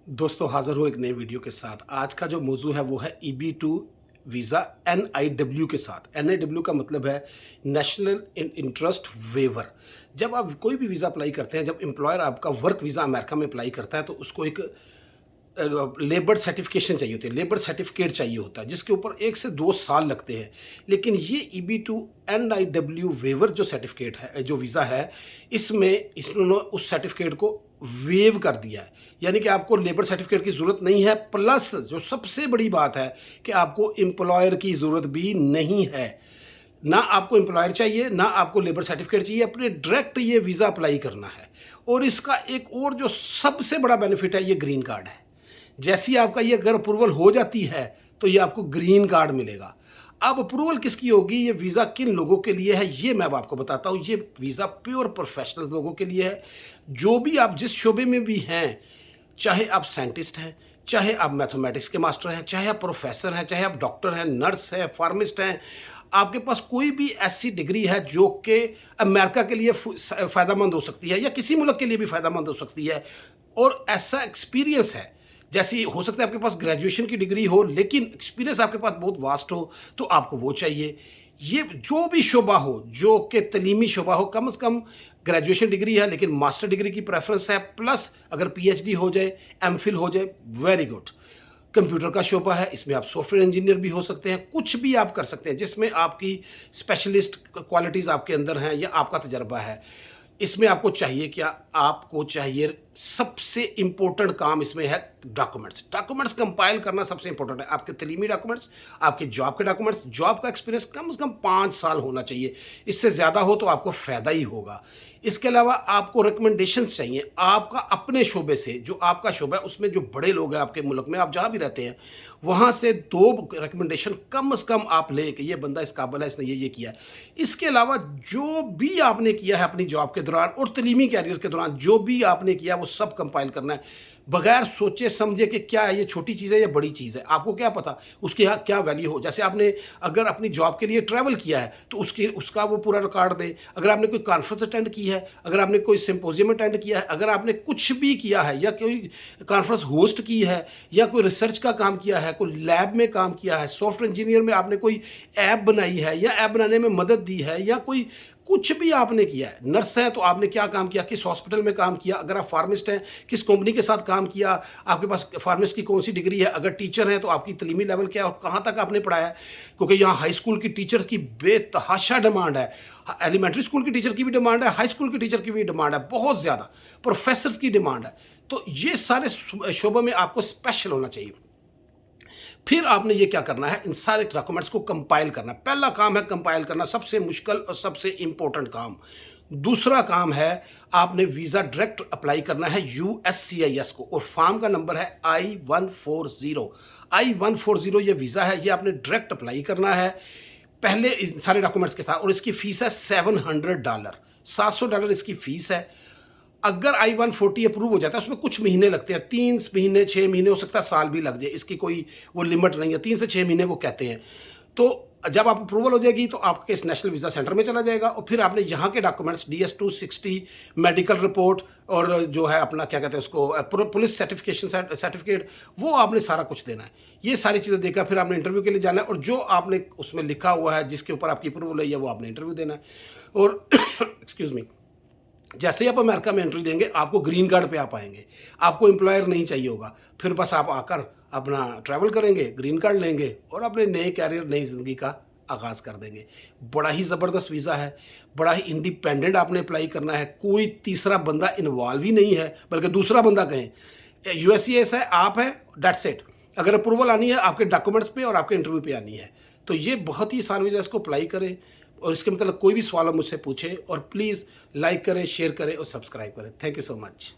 दोस्तों हाज़िर हूँ एक नए वीडियो के साथ। आज का जो मौजू है वो है EB-2 वीज़ा NIW के साथ। NIW का मतलब है नेशनल इंटरेस्ट वेवर। जब आप कोई भी वीज़ा अप्लाई करते हैं, जब एम्प्लॉयर आपका वर्क वीज़ा अमेरिका में अप्लाई करता है तो उसको एक लेबर सर्टिफिकेशन चाहिए होती है, लेबर सर्टिफिकेट चाहिए होता है जिसके ऊपर 1 से 2 साल लगते हैं। लेकिन ये EB-2 NIW वेवर जो सर्टिफिकेट है, जो वीज़ा है, इसमें इन्होंने उस सर्टिफिकेट को वेव कर दिया है। यानी कि आपको लेबर सर्टिफिकेट की ज़रूरत नहीं है, प्लस जो सबसे बड़ी बात है कि आपको एम्प्लॉयर की ज़रूरत भी नहीं है। ना आपको एम्प्लॉयर चाहिए, ना आपको लेबर सर्टिफिकेट चाहिए, अपने डायरेक्ट ये वीज़ा अप्लाई करना है। और इसका एक और जो सबसे बड़ा बेनिफिट है, ये ग्रीन कार्ड है। जैसी आपका ये अगर अप्रूवल हो जाती है तो ये आपको ग्रीन कार्ड मिलेगा। अब अप्रूवल किसकी होगी, ये वीज़ा किन लोगों के लिए है, ये मैं अब आपको बताता हूँ। ये वीज़ा प्योर प्रोफेशनल लोगों के लिए है। जो भी आप जिस शोबे में भी हैं, चाहे आप साइंटिस्ट हैं, चाहे आप मैथमेटिक्स के मास्टर हैं, चाहे आप प्रोफेसर हैं, चाहे आप डॉक्टर हैं, नर्स हैं, फार्मिस्ट हैं, आपके पास कोई भी ऐसी डिग्री है जो कि अमेरिका के लिए फ़ायदेमंद हो सकती है या किसी मुल्क के लिए भी फ़ायदेमंद हो सकती है, और ऐसा एक्सपीरियंस है, जैसे हो सकता है आपके पास ग्रेजुएशन की डिग्री हो लेकिन एक्सपीरियंस आपके पास बहुत वास्ट हो, तो आपको वो चाहिए। ये जो भी शोबा हो, जो कि तलीमी शोबा हो, कम से कम ग्रेजुएशन डिग्री है लेकिन मास्टर डिग्री की प्रेफरेंस है, प्लस अगर PhD हो जाए, MPhil हो जाए, वेरी गुड। कंप्यूटर का शोबा है, इसमें आप सॉफ्टवेयर इंजीनियर भी हो सकते हैं, कुछ भी आप कर सकते हैं जिसमें आपकी स्पेशलिस्ट क्वालिटीज़ आपके अंदर हैं या आपका तजर्बा है। इसमें आपको चाहिए क्या, आपको चाहिए सबसे इम्पोर्टेंट काम इसमें है डॉक्यूमेंट्स। डॉक्यूमेंट्स कंपाइल करना सबसे इंपॉर्टेंट है। आपके तलीमी डॉक्यूमेंट्स, आपके जॉब के डॉक्यूमेंट्स, जॉब का एक्सपीरियंस कम से कम 5 साल होना चाहिए। इससे ज़्यादा हो तो आपको फ़ायदा ही होगा। इसके अलावा आपको रिकमेंडेशंस चाहिए आपका अपने शोबे से, जो आपका शोबा है उसमें जो बड़े लोग हैं आपके मुल्क में, आप जहाँ भी रहते हैं, वहाँ से 2 रिकमेंडेशन कम से कम आप लें कि ये बंदा इस काबिल है, इसने ये किया है। इसके अलावा जो भी आपने किया है अपनी जॉब के दौरान और तलीमी कैरियर के दौरान, जो भी आपने किया वो सब कंपाइल करना है, बगैर सोचे समझे कि क्या है, ये छोटी चीज़ है या बड़ी चीज़ है। आपको क्या पता उसके यहाँ क्या वैल्यू हो। जैसे आपने अगर अपनी जॉब के लिए ट्रैवल किया है तो उसका वो पूरा रिकॉर्ड दें। अगर आपने कोई कॉन्फ्रेंस अटेंड की है, अगर आपने कोई सिंपोजियम अटेंड किया है, अगर आपने कुछ भी किया है या कोई कॉन्फ्रेंस होस्ट की है या कोई रिसर्च का काम किया है, कोई लैब में काम किया है, सॉफ्टवेयर इंजीनियर में आपने कोई ऐप बनाई है या ऐप बनाने में मदद दी है, या कोई कुछ भी आपने किया है, नर्स है तो आपने क्या काम किया, किस हॉस्पिटल में काम किया, अगर आप फार्मिस्ट हैं किस कंपनी के साथ काम किया, आपके पास फार्मिस्ट की कौन सी डिग्री है, अगर टीचर हैं तो आपकी तलीमी लेवल क्या है और कहाँ तक आपने पढ़ाया है। क्योंकि यहाँ हाई स्कूल की टीचर की बेतहाशा डिमांड है, एलिमेंट्री स्कूल की टीचर की भी डिमांड है, हाई स्कूल की टीचर की भी डिमांड है, बहुत ज़्यादा प्रोफेसर्स की डिमांड है। तो ये सारे शोबों में आपको स्पेशल होना चाहिए। फिर आपने ये क्या करना है, इन सारे डॉक्यूमेंट्स को कंपाइल करना। पहला काम है कंपाइल करना, सबसे मुश्किल और सबसे इंपॉर्टेंट काम। दूसरा काम है आपने वीज़ा डायरेक्ट अप्लाई करना है USCIS को, और फॉर्म का नंबर है I-140। I-140 ये वीज़ा है, ये आपने डायरेक्ट अप्लाई करना है पहले इन सारे डॉक्यूमेंट्स के साथ, और इसकी फ़ीस है $700, $700 इसकी फ़ीस है। अगर I-140 अप्रूव हो जाता है, उसमें कुछ महीने लगते हैं, 3 महीने 6 महीने, हो सकता है साल भी लग जाए, इसकी कोई वो लिमिट नहीं है, 3 से 6 महीने वो कहते हैं। तो जब आप अप्रूवल हो जाएगी तो आपके इस नेशनल वीज़ा सेंटर में चला जाएगा, और फिर आपने यहाँ के डॉक्यूमेंट्स DS-260, मेडिकल रिपोर्ट, और जो है अपना क्या कहते हैं उसको पुलिस सर्टिफिकेशन सर्टिफिकेट, वो आपने सारा कुछ देना है। ये सारी चीज़ें देकर फिर आपने इंटरव्यू के लिए जाना है, और जो आपने उसमें लिखा हुआ है जिसके ऊपर आपकी अप्रूवल है वो आपने इंटरव्यू देना है। और एक्सक्यूज़ मी, जैसे ही आप अमेरिका में एंट्री देंगे आपको ग्रीन कार्ड पे आप आएंगे, आपको एम्प्लॉयर नहीं चाहिए होगा, फिर बस आप आकर अपना ट्रैवल करेंगे, ग्रीन कार्ड लेंगे और अपने नए कैरियर, नई ज़िंदगी का आगाज़ कर देंगे। बड़ा ही ज़बरदस्त वीज़ा है, बड़ा ही इंडिपेंडेंट आपने अप्लाई करना है, कोई तीसरा बंदा इन्वॉल्व ही नहीं है, बल्कि दूसरा बंदा कहें USCIS है, आप हैं, डेट्स इट। अगर अप्रूवल आनी है आपके डॉक्यूमेंट्स पे और आपके इंटरव्यू पे आनी है, तो ये बहुत ही आसान वीज़ा है, इसको अप्लाई करें। और इसके मतलब कोई भी सवाल मुझसे पूछें, और प्लीज़ लाइक करें, शेयर करें और सब्सक्राइब करें। Thank you so much.